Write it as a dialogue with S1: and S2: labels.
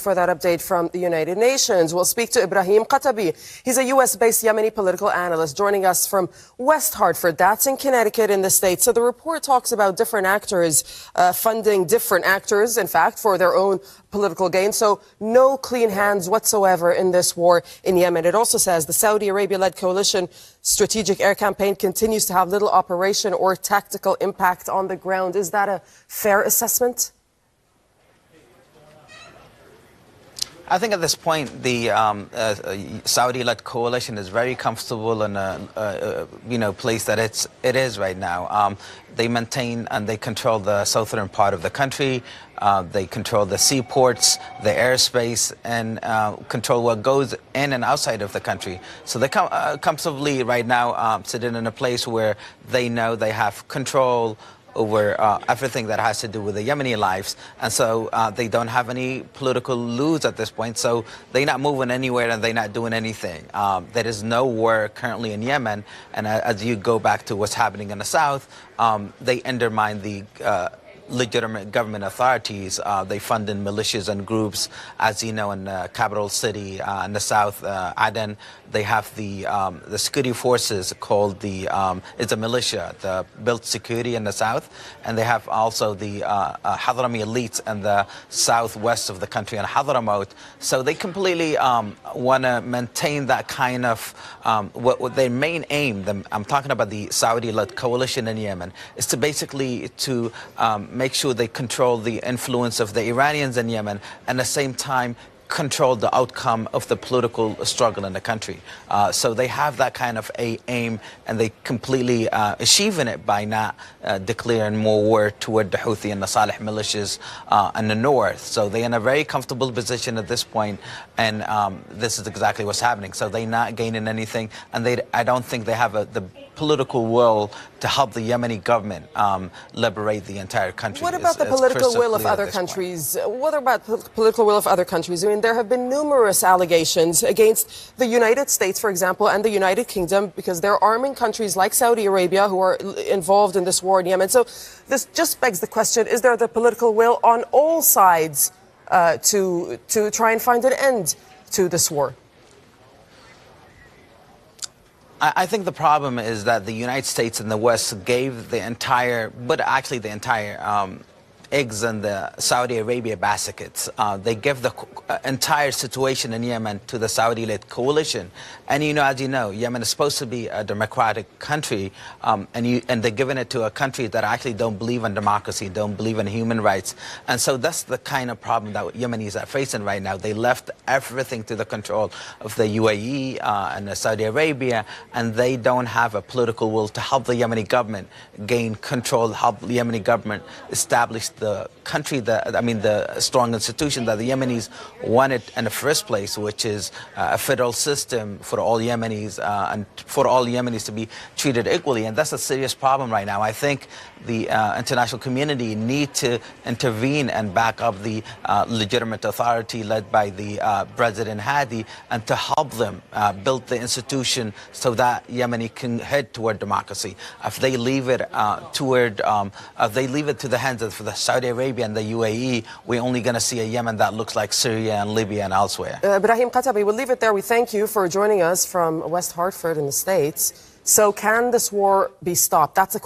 S1: For that update from the United Nations, we'll speak to Ibraham AlQatabi. He's a U.S.-based Yemeni political analyst joining us from West Hartford. That's in Connecticut in the States. So the report talks about different actors funding different actors, in fact, for their own political gain. So no clean hands whatsoever in this war in Yemen. It also says the Saudi Arabia-led coalition strategic air campaign continues to have little operation or tactical impact on the ground. Is that a fair assessment?
S2: I think at this point, the Saudi-led coalition is very comfortable in a place that it is right now. They maintain and they control the southern part of the country. They control the seaports, the airspace, and control what goes in and outside of the country. So they comfortably right now sitting in a place where they know they have control over everything that has to do with the Yemeni lives. And so they don't have any political lose at this point. So they're not moving anywhere and they're not doing anything. There is no war currently in Yemen. And as you go back to what's happening in the south, they undermine the legitimate government authorities. They fund in militias and groups, as you know, in the capital city in the south, Aden. They have the security forces called it's a militia, the built security in the south, and they have also the Hadrami elites in the southwest of the country and Hadramaut. So they completely want to maintain that kind of what their main aim. I'm talking about the Saudi-led coalition in Yemen, is to basically make sure they control the influence of the Iranians in Yemen, and at the same time control the outcome of the political struggle in the country. So they have that kind of aim, and they completely achieving it by not declaring more war toward the Houthi and the Salih militias in the north. So they're in a very comfortable position at this point, and this is exactly what's happening. So they're not gaining anything, and I don't think they have the political will to help the Yemeni government liberate the entire country.
S1: What about the political will of other countries? What about political will of other countries? I mean, there have been numerous allegations against the United States, for example, and the United Kingdom, because they're arming countries like Saudi Arabia who are involved in this war in Yemen. So this just begs the question, is there the political will on all sides to try and find an end to this war?
S2: I think the problem is that the United States and the West gave the entire eggs in the Saudi Arabia baskets. They give the entire situation in Yemen to the Saudi-led coalition. And as you know, Yemen is supposed to be a democratic country, and they're giving it to a country that actually don't believe in democracy, don't believe in human rights. And so that's the kind of problem that Yemenis are facing right now. They left everything to the control of the UAE and Saudi Arabia, and they don't have a political will to help the Yemeni government gain control, help the Yemeni government establish the country the strong institution that the Yemenis wanted in the first place, which is a federal system for all Yemenis and for all Yemenis to be treated equally. And that's a serious problem right now. I think the international community need to intervene and back up the legitimate authority led by the President Hadi, and to help them build the institution so that Yemeni can head toward democracy. If they leave it to the hands of the Saudi Arabia and the UAE, we're only going to see a Yemen that looks like Syria and Libya and elsewhere.
S1: Ibraham AlQatabi, we'll leave it there. We thank you for joining us from West Hartford in the States. So can this war be stopped? That's a